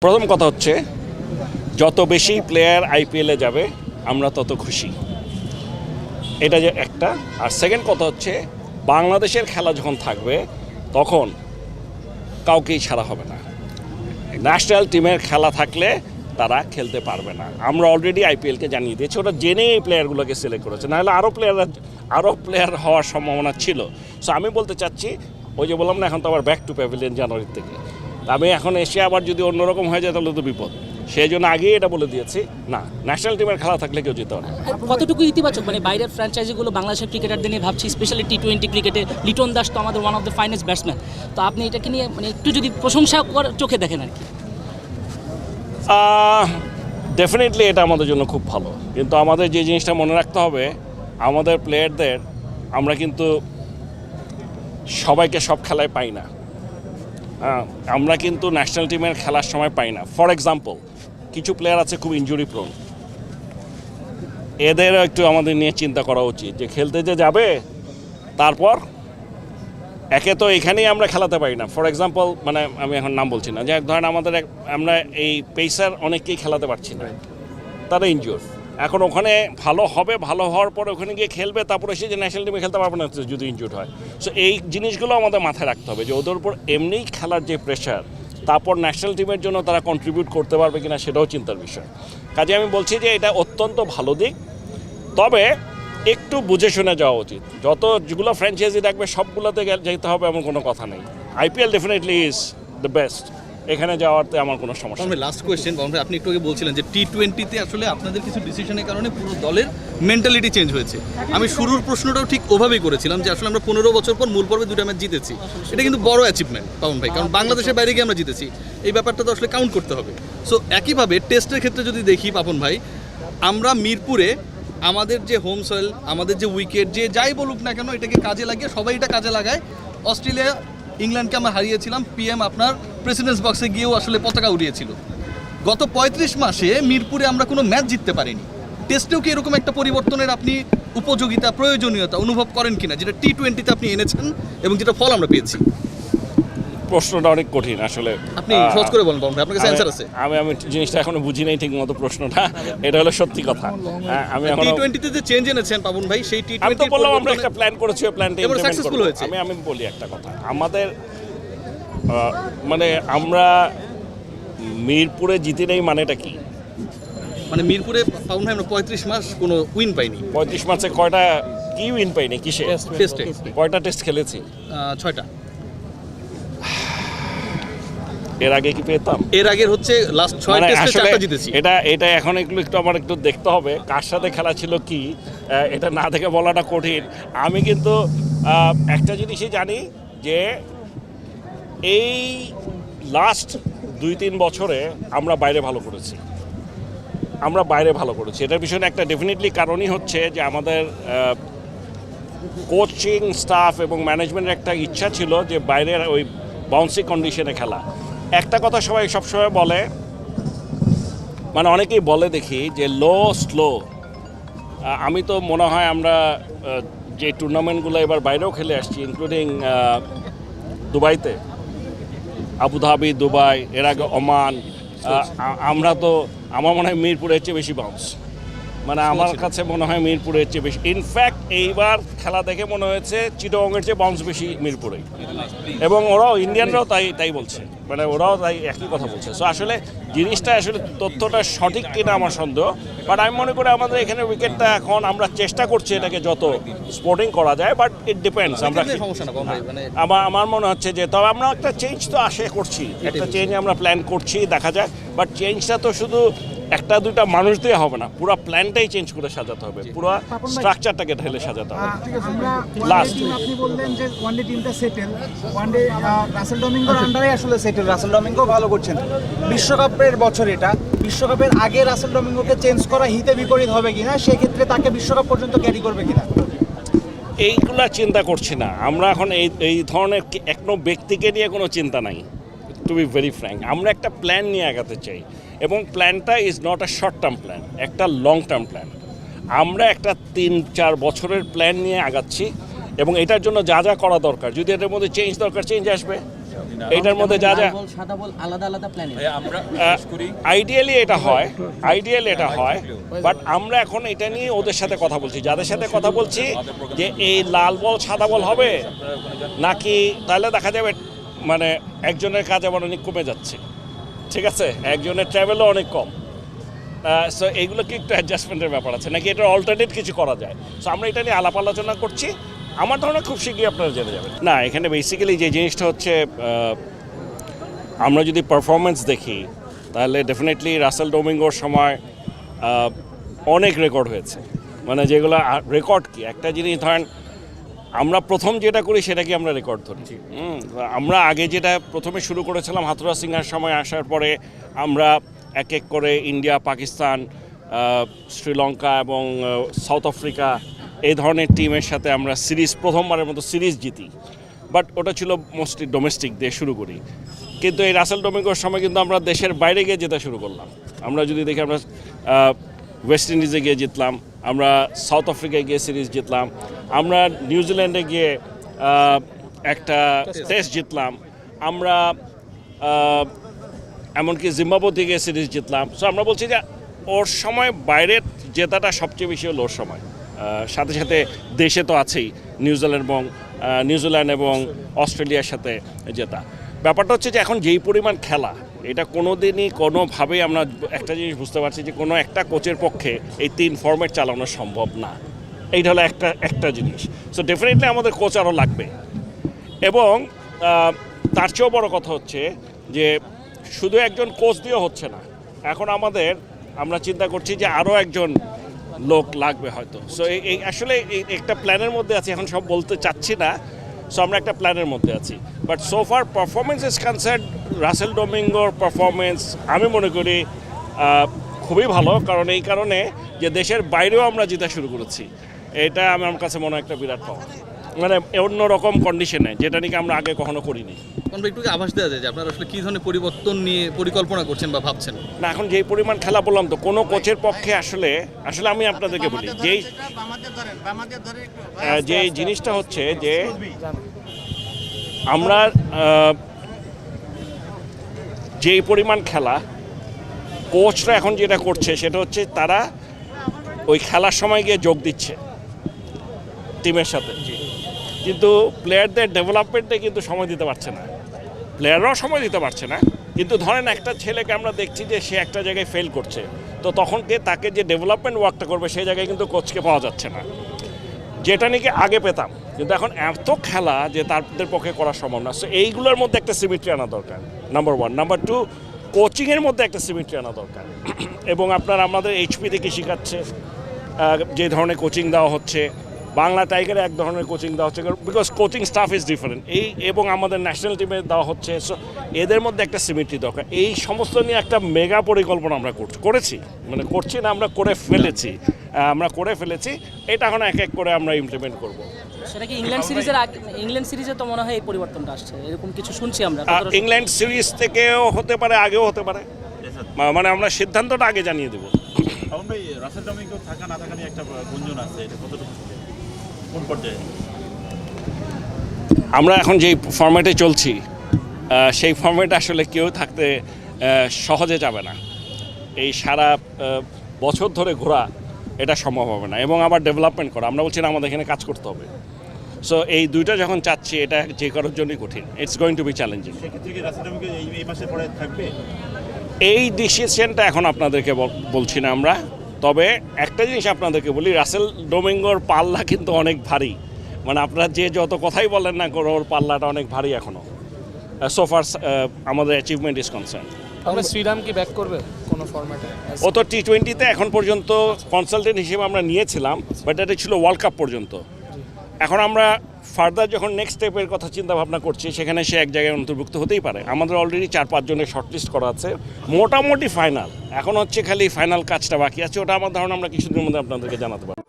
প্রথম কথা হচ্ছে যত বেশি প্লেয়ার আইপিএলে যাবে আমরা তত খুশি, এটা যে একটা। আর সেকেন্ড কথা হচ্ছে বাংলাদেশের খেলা যখন থাকবে তখন কাউকেই ছাড়া হবে না। ন্যাশনাল টিমের খেলা থাকলে তারা খেলতে পারবে না। আমরা অলরেডি আইপিএলকে জানিয়ে দিয়েছি, ওরা জেনেই এই প্লেয়ারগুলোকে সিলেক্ট করেছে, নাহলে আরও প্লেয়ার হওয়ার সম্ভাবনা ছিল। সো আমি বলতে চাচ্ছি, ওই যে বললাম না, এখন তো আবার ব্যাক টু প্যাভিলিয়ন জানুয়ারি থেকে, আমি এখন এসে আবার যদি অন্যরকম হয়ে যায় তাহলে তো বিপদ। সেই জন্য আগেই এটা বলে দিয়েছি, না, ন্যাশনাল টিমের খেলা থাকলে কেউ যেতে পারে। কতটুকু ইতিবাচক, মানে বাইরের ফ্র্যাঞ্চাইজিগুলো বাংলাদেশের ক্রিকেটারদের নিয়ে ভাবছি, স্পেশালি টি-20 ক্রিকেটে লিটন দাস তো আমাদের one of the finest batsman. তো আপনি এটাকে নিয়ে মানে একটু যদি প্রশংসা চোখে দেখেন আর কি। ডেফিনেটলি এটা আমাদের জন্য খুব ভালো, কিন্তু আমাদের যে জিনিসটা মনে রাখতে হবে, আমাদের প্লেয়ারদের আমরা কিন্তু সবাইকে সব খেলায় পাই না। আমরা কিন্তু ন্যাশনাল টিমের খেলার সময় পাই না। ফর এক্সাম্পল, কিছু প্লেয়ার আছে খুব ইনজুরি প্রোন, এদেরও একটু আমাদের নিয়ে চিন্তা করা উচিত যে খেলতে যে যাবে, তারপর একে তো এখানেই আমরা খেলাতে পারি না। ফর এক্সাম্পল, মানে আমি এখন নাম বলছি না, যে ধরেন আমরা এই পেসার অনেককেই খেলাতে পারছি না, তারা ইনজুর। এখন ওখানে ভালো হবে, ভালো হওয়ার পরে ওখানে গিয়ে খেলবে, তারপরে সে যে ন্যাশনাল টিমে খেলতে পারবে না যদি ইনজুর হয়। সো এই জিনিসগুলো আমাদের মাথায় রাখতে হবে যে ওদের উপর এমনিই খেলার যে প্রেশার, তারপর ন্যাশনাল টিমের জন্য তারা কন্ট্রিবিউট করতে পারবে কিনা সেটাও চিন্তার বিষয়। কাজে আমি বলছি যে এটা অত্যন্ত ভালো দিক, তবে একটু বুঝে শুনে যাওয়া উচিত। যেগুলো ফ্র্যাঞ্চাইজি থাকবে সবগুলোতে যেতে হবে এমন কোনো কথা নেই। IPL definitely is the best, এখানে যাওয়াতে আমার কোনো সমস্যা নেই। লাস্ট কোয়েশ্চেন, আপনি একটু আগে বলছিলেন যে টি-20তে আসলে আপনাদের কিছু ডিসিশনের কারণে পুরো দলের মেন্টালিটি চেঞ্জ হয়েছে। আমি শুরুর প্রশ্নটাও ঠিক ওভাবেই করেছিলাম যে আসলে আমরা 15 বছর পর মূল পর্বে 2টা ম্যাচ জিতেছি, এটা কিন্তু বড় অ্যাচিভমেন্ট পাবন ভাই, কারণ বাংলাদেশের বাইরে গিয়ে আমরা জিতেছি, এই ব্যাপারটা তো আসলে কাউন্ট করতে হবে। সো একইভাবে টেস্টের ক্ষেত্রে যদি দেখি পাপন ভাই, আমরা মিরপুরে আমাদের যে হোম সয়েল, আমাদের যে উইকেট, যে যাই বলুক না কেন, এটাকে কাজে লাগিয়ে সবাই এটা কাজে লাগায়। অস্ট্রেলিয়া ইংল্যান্ডকে আমরা হারিয়েছিলাম, পিএম আপনার প্রেসিডেন্টস বক্সে গিয়েও আসলে পতাকা উড়িয়েছিল। গত 35 মাসে মিরপুরে আমরা কোনো ম্যাচ জিততে পারিনি। টেস্টেও কি এরকম একটা পরিবর্তনের আপনি উপযোগিতা, প্রয়োজনীয়তা অনুভব করেন কিনা, যেটা টি-20তে আপনি এনেছেন এবং যেটা ফল আমরা পেয়েছি? প্রশ্নটা অনেক কঠিন আসলে, আপনি সহজ করে বলুন, আপনার কাছে অ্যানসার আছে? আমি জিনিসটা এখনো বুঝি নাই ঠিক মতো প্রশ্নটা, এটা হলো সত্যি কথা। আমি এখন টি-20তে যে চেঞ্জ এনেছেন পাবন ভাই, সেই আমি তো টি-20 বললাম আমরা একটা প্ল্যান করেছি, প্ল্যানটা এবার ইমপ্লিমেন্ট সাকসেসফুল করব। হয়েছে। আমি বলি একটা কথা, আমাদের মানে আমরা মিরপুরে জিতে নেই মানেটা কি? মানে মিরপুরে পাবন ভাই আমরা 35 মাস কোনো উইন পাইনি। 35 মাসে কয়টা কি উইন পাইনি? কিসে? টেস্টে কয়টা টেস্ট খেলেছি? 6টা। এর আগে কি পেতাম? এর আগের হচ্ছে লাস্ট 6 মানে টেস্টে আসলে 4টা জিতেছি। এটা এখন একটু আমার একটু দেখতে হবে কার সাথে খেলা ছিল কি, এটা না দেখে বলাটা কঠিন। আমি কিন্তু একটা জিনিসই জানি যে এই লাস্ট 2-3 বছরে আমরা বাইরে ভালো করেছি। এটার পিছনে একটা ডেফিনেটলি কারণই হচ্ছে যে আমাদের কোচিং স্টাফ এবং ম্যানেজমেন্টের একটা ইচ্ছা ছিল যে বাইরের ওই বাউন্সি কন্ডিশনে খেলা। একটা কথা সবাই সবসময় বলে, মানে অনেকেই বলে দেখি যে স্লো। আমি তো মনে হয় আমরা যে টুর্নামেন্টগুলো এবার বাইরেও খেলে আসছি, ইনক্লুডিং দুবাইতে, আবুধাবি, দুবাই, এর আগে ওমান, আমরা তো আমার মনে হয় মিরপুরের চেয়ে বেশি বাউন্স, মানে আমার কাছে মনে হয় মিরপুরের চেয়ে বেশি। ইনফ্যাক্ট এইবার খেলা দেখে মনে হয়েছে চিটাগংয়ের চেয়ে বাউন্স বেশি মিরপুরেই, এবং ওরাও ইন্ডিয়ানরাও তাই বলছে, মানে ওরাও তাই একই কথা বলছে। সো আসলে জিনিসটা আসলে তথ্যটা সঠিক কিনা আমার সন্দেহ, বাট আমি মনে করি আমাদের এখানে উইকেটটা এখন আমরা চেষ্টা করছি এটাকে যত স্পোর্টিং করা যায়, বাট ইট ডিপেন্ডস। আমার মনে হচ্ছে যে তবে আমরা একটা চেঞ্জ তো আশা করছি, একটা চেঞ্জ আমরা প্ল্যান করছি, দেখা যাক। বাট চেঞ্জটা তো শুধু একটা দুইটা মানুষ দিয়ে হবে না, পুরো প্ল্যানটাই চেঞ্জ করে সাজাতে হবে, পুরো স্ট্রাকচারটাকে ঢেলে সাজাতে হবে। লাস্ট আপনি বললেন যে ওয়ানডে টিমটা সেটেল, ওয়ানডে রাসেল ডমিঙ্গোর আন্ডারে আসলে সেটেল, রাসেল ডমিঙ্গো ভালো করছেন। বিশ্বকাপের বছর এটা, বিশ্বকাপের আগে রাসেল ডমিঙ্গোকে চেঞ্জ করা হিতে বিপরীত হবে কিনা, সেক্ষেত্রে তাকে বিশ্বকাপ পর্যন্ত ক্যারি করবে কিনা, এইগুলা চিন্তা করছি না আমরা এখন। এই ধরনের কোনো ব্যক্তিকে নিয়ে কোনো চিন্তা নাই, টু বি ভেরি ফ্র্যাঙ্ক। আমরা একটা প্ল্যান নিয়ে আগাতে চাই, এবং প্ল্যানটা is not a short term plan, একটা লং টার্ম প্ল্যান। আমরা একটা 3-4 বছরের প্ল্যান নিয়ে আগাচ্ছি, এবং এটার জন্য যা যা করা দরকার, যদি এটার মধ্যে চেঞ্জ দরকার চেঞ্জ আসবে, এইটার মধ্যে যা যা সাদা বল আলাদা আলাদা প্ল্যানে আইডিয়ালি এটা হয় বাট আমরা এখন এটা নিয়ে ওদের সাথে কথা বলছি, যাদের সাথে কথা বলছি যে এই লাল বল সাদা বল হবে নাকি, তাহলে দেখা যাবে মানে একজনের কাজ আবার অনেক কমে যাচ্ছে, ঠিক আছে, একজনের ট্রাভেলও অনেক কম। সো এইগুলো কি একটু অ্যাডজাস্টমেন্টের ব্যাপার আছে নাকি এটার অল্টারনেট কিছু করা যায়। সো আমরা এটা নিয়ে আলাপ আলোচনা করছি, আমার ধারণা খুব শীঘ্রই আপনারা জেনে যাবেন। না, এখানে বেসিক্যালি যে জিনিসটা হচ্ছে আমরা যদি পারফরমেন্স দেখি তাহলে ডেফিনেটলি রাসেল ডোমিঙ্গোর সময় অনেক রেকর্ড হয়েছে, মানে যেগুলো রেকর্ড কি একটা জিনিস ধরেন আমরা প্রথম যেটা করি সেটা কি আমরা রেকর্ড ধরি। আমরা আগে যেটা প্রথমে শুরু করেছিলাম হাথুরা সিংহার সময় আসার পরে আমরা এক এক করে ইন্ডিয়া, পাকিস্তান, শ্রীলঙ্কা এবং সাউথ আফ্রিকা এই ধরনের টিমের সাথে আমরা সিরিজ প্রথমবারের মতো সিরিজ জিতি, বাট ওটা ছিল মোস্টলি ডোমেস্টিক দিয়ে শুরু করি। কিন্তু এই রাসেল ডোমিঙ্গোর সময় কিন্তু আমরা দেশের বাইরে গিয়ে জেতা শুরু করলাম। আমরা যদি দেখি আমরা ওয়েস্ট ইন্ডিজে গিয়ে জিতলাম, আমরা সাউথ আফ্রিকায় গিয়ে সিরিজ জিতলাম, আমরা নিউজিল্যান্ডে গিয়ে একটা টেস্ট জিতলাম, আমরা এমনকি জিম্বাবুয়ে গিয়ে সিরিজ জিতলাম। সো আমরা বলছি যে ওর সময় বাইরের জেতাটা সবচেয়ে বেশি হলো ওর সময়, সাথে সাথে দেশে তো আছেই নিউজিল্যান্ড এবং অস্ট্রেলিয়ার সাথে জেতা। ব্যাপারটা হচ্ছে যে এখন যেই পরিমাণ খেলা, এটা কোনো দিনই কোনোভাবেই আমরা একটা জিনিস বুঝতে পারছি যে কোনো একটা কোচের পক্ষে এই 3 ফরম্যাট চালানো সম্ভব না। এইটা হলো একটা জিনিস। সো ডেফিনেটলি আমাদের কোচ আরও লাগবে, এবং তার চেয়েও বড় কথা হচ্ছে যে শুধু একজন কোচ দিয়েও হচ্ছে না, এখন আমরা চিন্তা করছি যে আরও একজন লোক লাগবে হয়তো। সো এই আসলে একটা প্ল্যানের মধ্যে আছি, এখন সব বলতে চাচ্ছি না। সো আমরা একটা প্ল্যানের মধ্যে আছি, but so far performance is concern Russell ডোমিঙ্গোর পারফরমেন্স আমি মনে করি খুবই ভালো, কারণ এই কারণে যে দেশের বাইরেও আমরা জিতা শুরু করেছি, এটা আমার কাছে মনে হয় একটা বিরাট পাওয়া, মানে অন্যরকম কন্ডিশনে যেটা নাকি আমরা আগে কখনো করিনি। আমরা একটু আভাস দেওয়া যায় যে আপনারা আসলে কী ধরনের পরিবর্তন নিয়ে পরিকল্পনা করছেন বা ভাবছেন? না, এখন যেই পরিমাণ খেলা বললাম তো কোনো কোচের পক্ষে আসলে আমি আপনাদেরকে বলি যে জিনিসটা হচ্ছে যে আমরা যেই পরিমাণ খেলা কোচরা এখন যেটা করছে সেটা হচ্ছে তারা ওই খেলার সময় গিয়ে যোগ দিচ্ছে টিমের সাথে, কিন্তু প্লেয়ারদের ডেভেলপমেন্টে কিন্তু সময় দিতে পারছে না, প্লেয়াররাও সময় দিতে পারছে না। কিন্তু ধরেন একটা ছেলেকে আমরা দেখছি যে সে একটা জায়গায় ফেল করছে, তো তখন তাকে যে ডেভেলপমেন্ট ওয়ার্কটা করবে সেই জায়গায় কিন্তু কোচকে পাওয়া যাচ্ছে না, যেটা নাকি আগে পেতাম। কিন্তু এখন এত খেলা যে তাদের পক্ষে করা সম্ভব না। সো এইগুলোর মধ্যে একটা সিমেট্রি আনা দরকার, নাম্বার 1। নাম্বার 2, কোচিংয়ের মধ্যে একটা সিমেট্রি আনা দরকার, এবং আমাদের এইচপি থেকে শেখাচ্ছে যে ধরনের কোচিং দেওয়া হচ্ছে, বাংলা টাইগারে এক ধরনের কোচিং দেওয়া হচ্ছে, because coaching staff is different, এবং আমাদের ন্যাশনাল টিমে দেওয়া হচ্ছে। সো এদের মধ্যে একটা সিমেট্রি দরকার। এই সমস্ত নিয়ে একটা মেগা পরিকল্পনা আমরা করছি, মানে করছি না, আমরা করে ফেলেছি। এটা এখন এক এক করে আমরা ইমপ্লিমেন্ট করব। সেটা কি ইংল্যান্ড সিরিজে তো মনে হয় এই পরিবর্তনটা আসছে, এরকম কিছু শুনছি আমরা। ইংল্যান্ড সিরিজ থেকেও হতে পারে, আগেও হতে পারে, মানে আমরা সিদ্ধান্তটা আগে জানিয়ে দেবো। রাসেল ডোমিঙ্গো থাকা না থাকা নিয়ে একটা গুঞ্জন আছে, এটা কতটুকু কোন পর্যায়ে? আমরা এখন যেই ফরম্যাটে চলছি সেই ফরম্যাটে আসলে কেউ থাকতে সহজে যাবে না। এই সারা বছর ধরে ঘোরা এটা সম্ভব হবে না, এবং আবার ডেভেলপমেন্ট করা, আমরা বলছি না আমাদের এখানে কাজ করতে হবে। সো এই দুইটা যখন চাচ্ছি, এটা যে কারোর জন্যই কঠিন, it's going to B challenging. সেক্ষেত্রে কি রাসেল ডোমিঙ্গো এই মাসের পরে থাকবে? এই ডিসিশনটা এখন আপনাদেরকে বলছি না আমরা, তবে একটা জিনিস আপনাদেরকে বলি, রাসেল ডোমিঙ্গোর পাল্লা কিন্তু অনেক ভারী, মানে আপনারা যে যত কথাই বলেন না করো, ওর পাল্লাটা অনেক ভারী এখনও, সোফার আমাদের অ্যাচিভমেন্ট ইজ কনসার্ন। আমরা শ্রীরাম কি ব্যাক করবে কোনো ফরম্যাটে? ও তো টি-20তে এখন পর্যন্ত কনসালটেন্ট হিসেবে আমরা নিয়েছিলাম, বাট এটা ছিল ওয়ার্ল্ড কাপ পর্যন্ত। এখন আমরা ফার্দার যখন নেক্সট স্টেপের কথা চিন্তা ভাবনা করছি, সেখানে সে এক জায়গায় অন্তর্ভুক্ত হতেই পারে। আমাদের অলরেডি 4-5 জনের শর্টলিস্ট করা আছে, মোটামুটি ফাইনাল। এখন হচ্ছে খালি ফাইনাল কাজটা বাকি আছে, ওটা আমার ধারণা আমরা কিছুদিনের মধ্যে আপনাদেরকে জানাতে পারবো।